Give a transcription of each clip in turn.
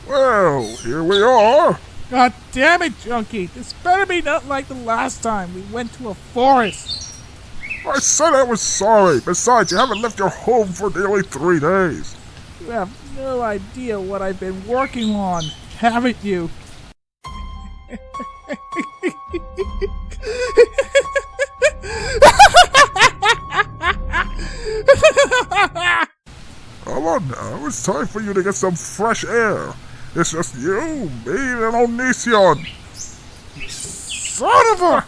Well, here we are. God damn it, Junkie. This better be not like the last time we went to a forest. I said I was sorry. Besides, you haven't left your home for nearly 3 days. You have no idea what I've been working on, haven't you? Come on now, it's time for you to get some fresh air. It's just you, me, and Onision. Son of a...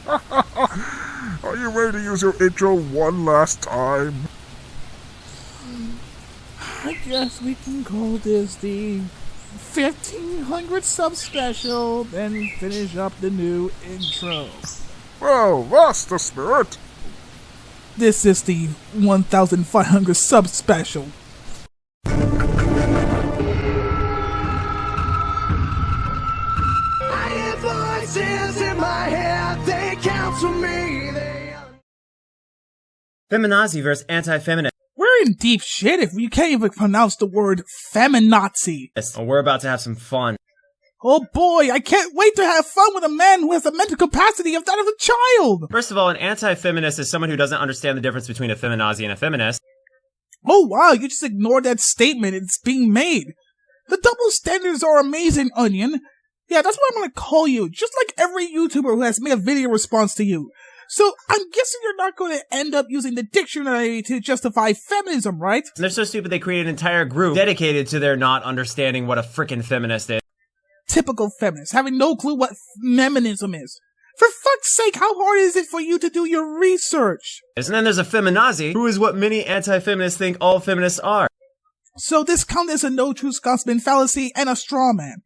Are you ready to use your intro one last time? I guess we can call this the 1500 sub special, then finish up the new intro. Well, that's the spirit. This is the 1500 sub special. I hear voices in my head, they counsel me. Feminazi versus anti-feminist. We're in deep shit if you can't even pronounce the word feminazi. Oh, we're about to have some fun. Oh boy, I can't wait to have fun with a man who has the mental capacity of that of a child! First of all, an anti-feminist is someone who doesn't understand the difference between a feminazi and a feminist. Oh wow, you just ignored that statement. It's being made. The double standards are amazing, Onion. Yeah, that's what I'm gonna call you, just like every YouTuber who has made a video response to you. So, I'm guessing you're not going to end up using the dictionary to justify feminism, right? They're so stupid they created an entire group dedicated to their not understanding what a frickin' feminist is. Typical feminists, having no clue what feminism is. For fuck's sake, how hard is it for you to do your research? And then there's a feminazi, who is what many anti-feminists think all feminists are. So this counts as a no true Scotsman fallacy and a straw man.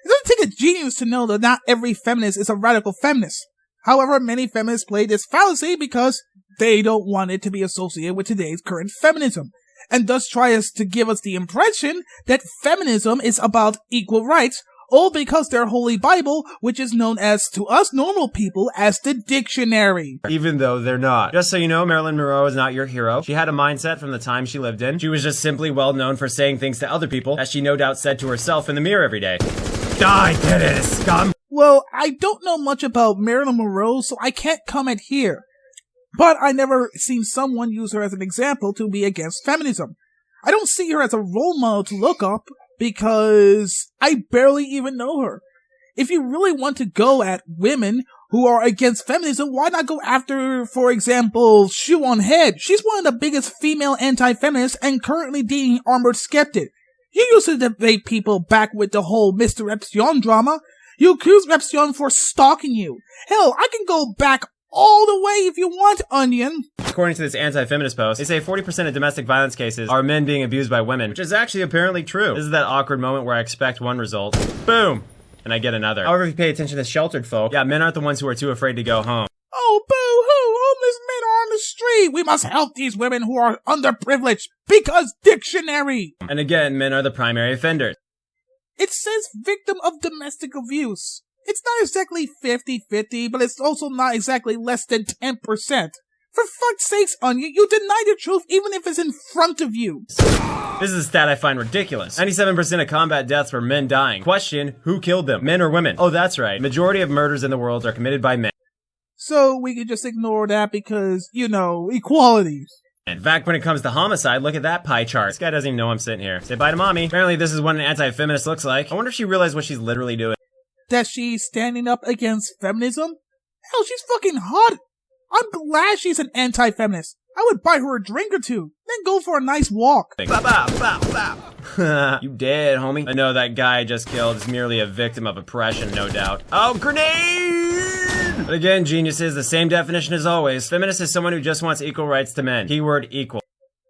It doesn't take a genius to know that not every feminist is a radical feminist. However, many feminists play this fallacy because they don't want it to be associated with today's current feminism, and thus try to give us the impression that feminism is about equal rights, all because their holy Bible, which is known as, to us normal people, as the dictionary. Even though they're not. Just so you know, Marilyn Monroe is not your hero. She had a mindset from the time she lived in. She was just simply well known for saying things to other people that she no doubt said to herself in the mirror every day. Die, did it, scum! Well, I don't know much about Marilyn Monroe, so I can't comment here. But I never seen someone use her as an example to be against feminism. I don't see her as a role model to look up, because I barely even know her. If you really want to go at women who are against feminism, why not go after, for example, Shoe on Head? She's one of the biggest female anti-feminists and currently dating Armored Skeptic. You used to debate people back with the whole Mr. Epsilon drama. You accused Epsilon for stalking you. Hell, I can go back all the way if you want, Onion. According to this anti-feminist post, they say 40% of domestic violence cases are men being abused by women, which is actually apparently true. This is that awkward moment where I expect one result, boom, and I get another. However, if you pay attention to sheltered folk, yeah, men aren't the ones who are too afraid to go home. Oh, boo-hoo, homeless men are on the street. We must help these women who are underprivileged, because dictionary. And again, men are the primary offenders. It says victim of domestic abuse. It's not exactly 50-50, but it's also not exactly less than 10%. For fuck's sakes, Onion, you deny the truth even if it's in front of you. This is a stat I find ridiculous. 97% of combat deaths were men dying. Question, who killed them? Men or women? Oh, that's right. Majority of murders in the world are committed by men. So we can just ignore that because, you know, equality. In fact, when it comes to homicide, look at that pie chart. This guy doesn't even know I'm sitting here. Say bye to mommy. Apparently this is what an anti-feminist looks like. I wonder if she realized what she's literally doing. That she's standing up against feminism? Hell, she's fucking hot. I'm glad she's an anti-feminist. I would buy her a drink or two, then go for a nice walk. You dead, homie. I know that guy I just killed is merely a victim of oppression, no doubt. Oh, grenade! But again, geniuses, the same definition as always. Feminist is someone who just wants equal rights to men. Keyword equal.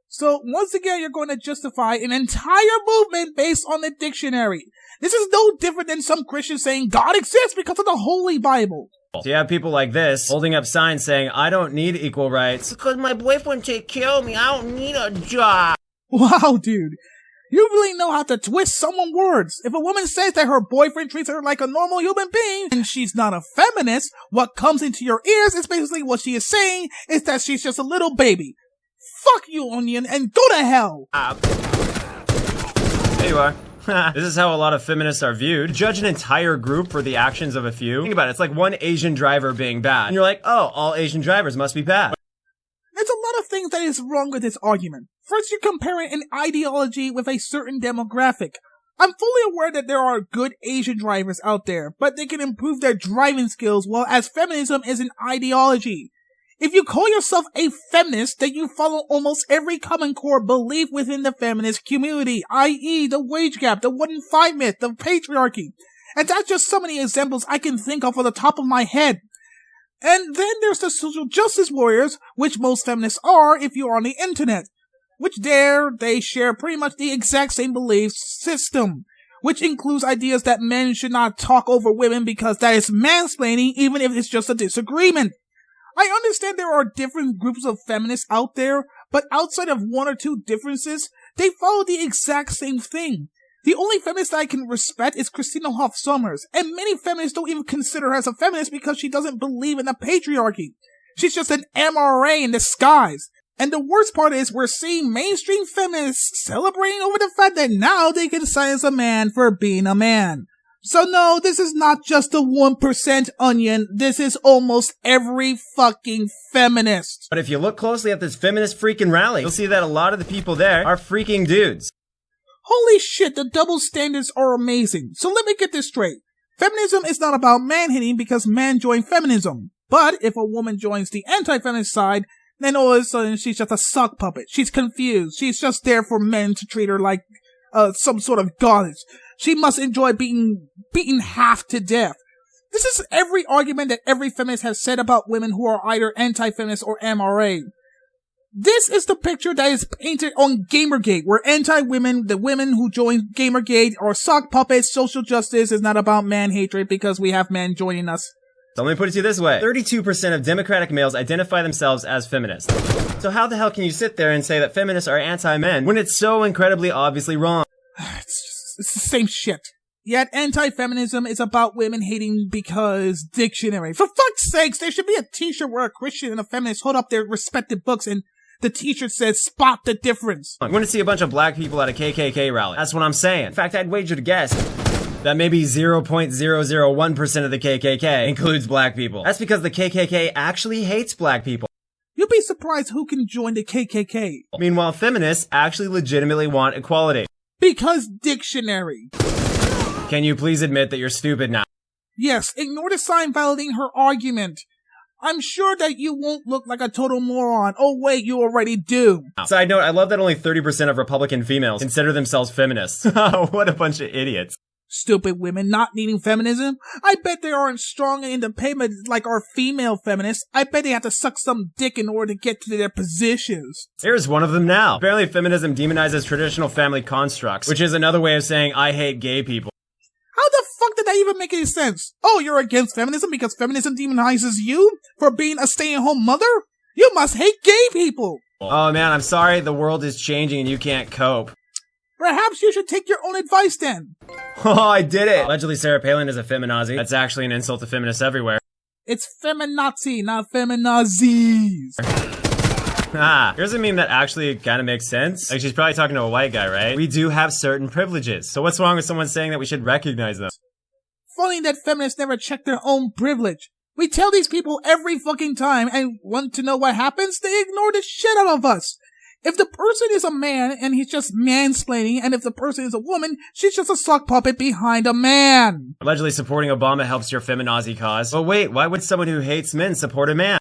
So, once again, you're going to justify an entire movement based on the dictionary. This is no different than some Christians saying God exists because of the Holy Bible. So you have people like this, holding up signs saying, I don't need equal rights. Because my boyfriend take care of me, I don't need a job. Wow, dude. You really know how to twist someone's words. If a woman says that her boyfriend treats her like a normal human being, and she's not a feminist, what comes into your ears is basically what she is saying is that she's just a little baby. Fuck you, Onion, and go to hell! There you are. This is how a lot of feminists are viewed. Judge an entire group for the actions of a few. Think about it, it's like one Asian driver being bad. And you're like, oh, all Asian drivers must be bad. There's a lot of things that is wrong with this argument. First, you're comparing an ideology with a certain demographic. I'm fully aware that there are good Asian drivers out there, but they can improve their driving skills, while as feminism is an ideology. If you call yourself a feminist, then you follow almost every common core belief within the feminist community, i.e. the wage gap, the 1 in 5 myth, the patriarchy. And that's just so many examples I can think of on the top of my head. And then there's the social justice warriors, which most feminists are if you're on the internet. They share pretty much the exact same belief system, which includes ideas that men should not talk over women because that is mansplaining, even if it's just a disagreement. I understand there are different groups of feminists out there, but outside of 1 or 2 differences, they follow the exact same thing. The only feminist I can respect is Christina Hoff Sommers, and many feminists don't even consider her as a feminist because she doesn't believe in the patriarchy. She's just an MRA in disguise. And the worst part is we're seeing mainstream feminists celebrating over the fact that now they can silence a man for being a man. So no, this is not just the 1% onion, this is almost every fucking feminist. But if you look closely at this feminist freaking rally, you'll see that a lot of the people there are freaking dudes. Holy shit, the double standards are amazing. So let me get this straight. Feminism is not about man-hating because men join feminism. But if a woman joins the anti-feminist side, then all of a sudden she's just a sock puppet. She's confused. She's just there for men to treat her like some sort of goddess. She must enjoy being beaten half to death. This is every argument that every feminist has said about women who are either anti-feminist or MRA. This is the picture that is painted on Gamergate, where anti-women, the women who join Gamergate, are sock puppets. Social justice is not about man-hatred because we have men joining us. So let me put it to you this way. 32% of Democratic males identify themselves as feminists. So how the hell can you sit there and say that feminists are anti-men when it's so incredibly obviously wrong? It's the same shit. Yet anti-feminism is about women hating because dictionary. For fuck's sakes, there should be a t-shirt where a Christian and a feminist hold up their respective books and the t-shirt says, spot the difference. I'm going to see a bunch of black people at a KKK rally. That's what I'm saying. In fact, I'd wager to guess that maybe 0.001% of the KKK includes black people. That's because the KKK actually hates black people. You'll be surprised who can join the KKK. Meanwhile, feminists actually legitimately want equality. Because dictionary. Can you please admit that you're stupid now? Yes, ignore the sign validating her argument. I'm sure that you won't look like a total moron. Oh wait, you already do. Side note, I love that only 30% of Republican females consider themselves feminists. What a bunch of idiots. Stupid women not needing feminism? I bet they aren't strong and independent like our female feminists. I bet they have to suck some dick in order to get to their positions. Here's one of them now. Apparently feminism demonizes traditional family constructs, which is another way of saying I hate gay people. How the fuck did that even make any sense? Oh, you're against feminism because feminism demonizes you for being a stay-at-home mother? You must hate gay people! Oh man, I'm sorry, the world is changing and you can't cope. Perhaps you should take your own advice then. Oh, I did it! Allegedly Sarah Palin is a feminazi. That's actually an insult to feminists everywhere. It's feminazi, not feminazis. Here's a meme that actually kind of makes sense. Like, she's probably talking to a white guy, right? We do have certain privileges. So what's wrong with someone saying that we should recognize them? Funny that feminists never check their own privilege. We tell these people every fucking time, and want to know what happens? They ignore the shit out of us. If the person is a man, and he's just mansplaining, and if the person is a woman, she's just a sock puppet behind a man. Allegedly supporting Obama helps your feminazi cause. But wait, why would someone who hates men support a man?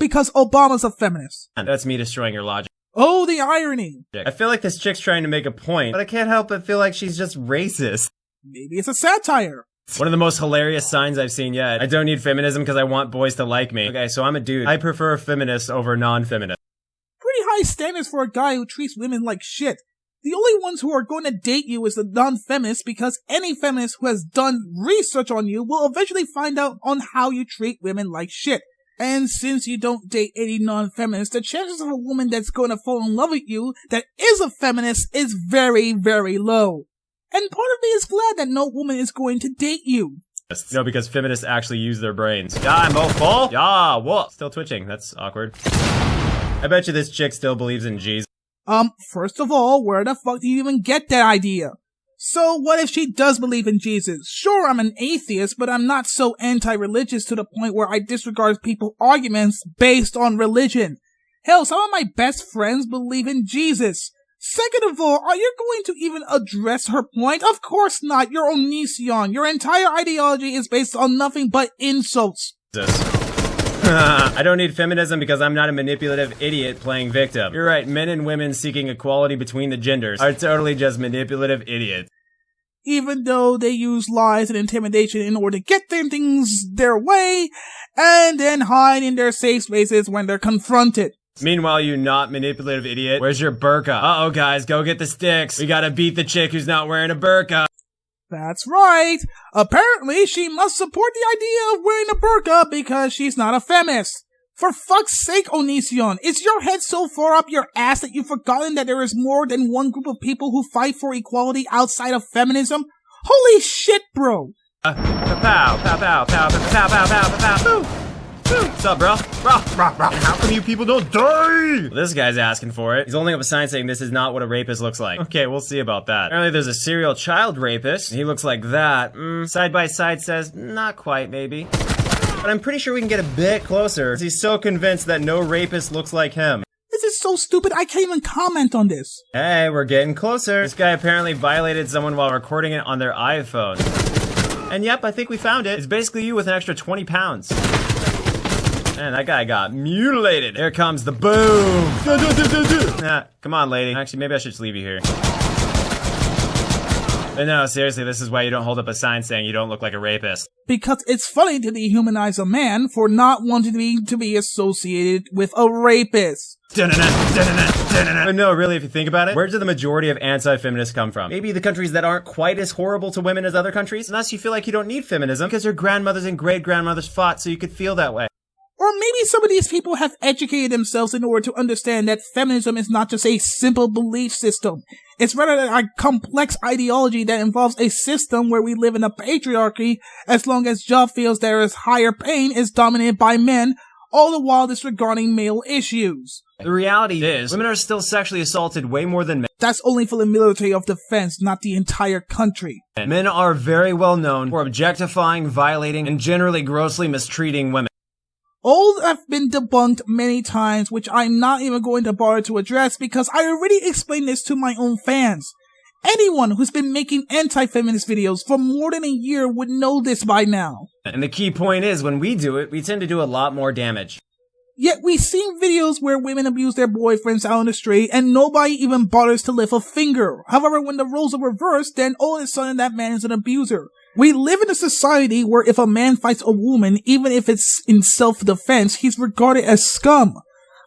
Because Obama's a feminist. That's me destroying your logic. Oh, the irony. I feel like this chick's trying to make a point, but I can't help but feel like she's just racist. Maybe it's a satire. One of the most hilarious signs I've seen yet. I don't need feminism because I want boys to like me. Okay, so I'm a dude. I prefer feminists over non-feminists. Pretty high standards for a guy who treats women like shit. The only ones who are going to date you is the non-feminists, because any feminist who has done research on you will eventually find out on how you treat women like shit. And since you don't date any non-feminists, the chances of a woman that's going to fall in love with you that is a feminist is very, very low. And part of me is glad that no woman is going to date you. No, because feminists actually use their brains. Yeah, I'm all full. Yeah, what? Still twitching. That's awkward. I bet you this chick still believes in Jesus. First of all, where the fuck do you even get that idea? So what if she does believe in Jesus? Sure, I'm an atheist, but I'm not so anti-religious to the point where I disregard people's arguments based on religion. Hell, some of my best friends believe in Jesus. Second of all, are you going to even address her point? Of course not. You're Onision. Your entire ideology is based on nothing but insults. I don't need feminism because I'm not a manipulative idiot playing victim. You're right, men and women seeking equality between the genders are totally just manipulative idiots. Even though they use lies and intimidation in order to get things their way, and then hide in their safe spaces when they're confronted. Meanwhile, you not manipulative idiot, where's your burqa? Uh-oh, guys, go get the sticks. We gotta beat the chick who's not wearing a burqa. That's right. Apparently, she must support the idea of wearing a burqa because she's not a feminist. For fuck's sake, Onision, is your head so far up your ass that you've forgotten that there is more than one group of people who fight for equality outside of feminism? Holy shit, bro. Pow, pow, pow, pow, pow, pow, pow, pow, pow, pow. What's up, bro? How come you people don't die? Well, this guy's asking for it. He's holding up a sign saying this is not what a rapist looks like. Okay, we'll see about that. Apparently there's a serial child rapist. He looks like that. Side by side says, not quite, maybe. But I'm pretty sure we can get a bit closer. He's so convinced that no rapist looks like him. This is so stupid, I can't even comment on this. Hey, we're getting closer. This guy apparently violated someone while recording it on their iPhone. And yep, I think we found it. It's basically you with an extra 20 pounds. Man, that guy got mutilated. Here comes the boom. Nah, come on, lady. Actually, maybe I should just leave you here. But no, seriously, this is why you don't hold up a sign saying you don't look like a rapist. Because it's funny to dehumanize a man for not wanting to be associated with a rapist. But no, really, if you think about it, where do the majority of anti-feminists come from? Maybe the countries that aren't quite as horrible to women as other countries? Unless you feel like you don't need feminism because your grandmothers and great-grandmothers fought so you could feel that way. Or maybe some of these people have educated themselves in order to understand that feminism is not just a simple belief system. It's rather a complex ideology that involves a system where we live in a patriarchy as long as job fields that are higher paying is dominated by men, all the while disregarding male issues. The reality is, women are still sexually assaulted way more than men. That's only for the military of defense, not the entire country. Men are very well known for objectifying, violating, and generally grossly mistreating women. All have been debunked many times, which I'm not even going to bother to address because I already explained this to my own fans. Anyone who's been making anti-feminist videos for more than a year would know this by now. And the key point is, when we do it, we tend to do a lot more damage. Yet we've seen videos where women abuse their boyfriends out on the street and nobody even bothers to lift a finger. However, when the roles are reversed, then all of a sudden that man is an abuser. We live in a society where if a man fights a woman, even if it's in self-defense, he's regarded as scum.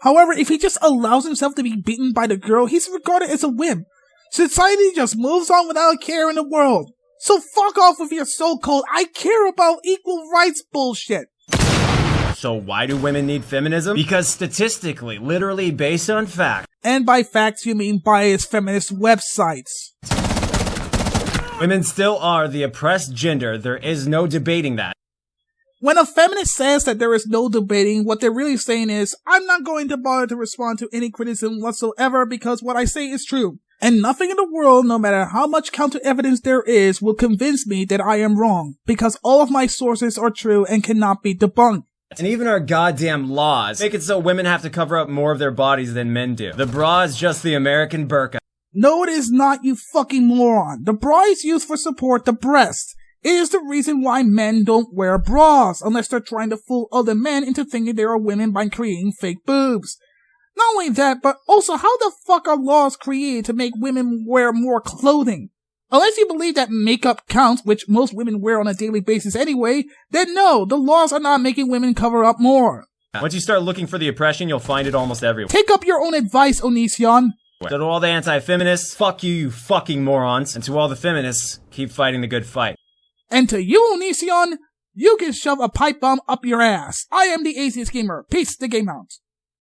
However, if he just allows himself to be beaten by the girl, he's regarded as a wimp. Society just moves on without a care in the world. So fuck off with your so-called I care about equal rights bullshit. So why do women need feminism? Because statistically, literally based on fact. And by facts, you mean biased feminist websites. Women still are the oppressed gender. There is no debating that. When a feminist says that there is no debating, what they're really saying is, I'm not going to bother to respond to any criticism whatsoever because what I say is true. And nothing in the world, no matter how much counter evidence there is, will convince me that I am wrong, because all of my sources are true and cannot be debunked. And even our goddamn laws make it so women have to cover up more of their bodies than men do. The bra is just the American burqa. No, it is not, you fucking moron. The bra is used for support the breast. It is the reason why men don't wear bras, unless they're trying to fool other men into thinking they are women by creating fake boobs. Not only that, but also how the fuck are laws created to make women wear more clothing? Unless you believe that makeup counts, which most women wear on a daily basis anyway, then no, the laws are not making women cover up more. Once you start looking for the oppression, you'll find it almost everywhere. Take up your own advice, Onision. So to all the anti-feminists, fuck you fucking morons. And to all the feminists, keep fighting the good fight. And to you, Onision, you can shove a pipe bomb up your ass. I am the Atheist Gamer. Peace, the game out.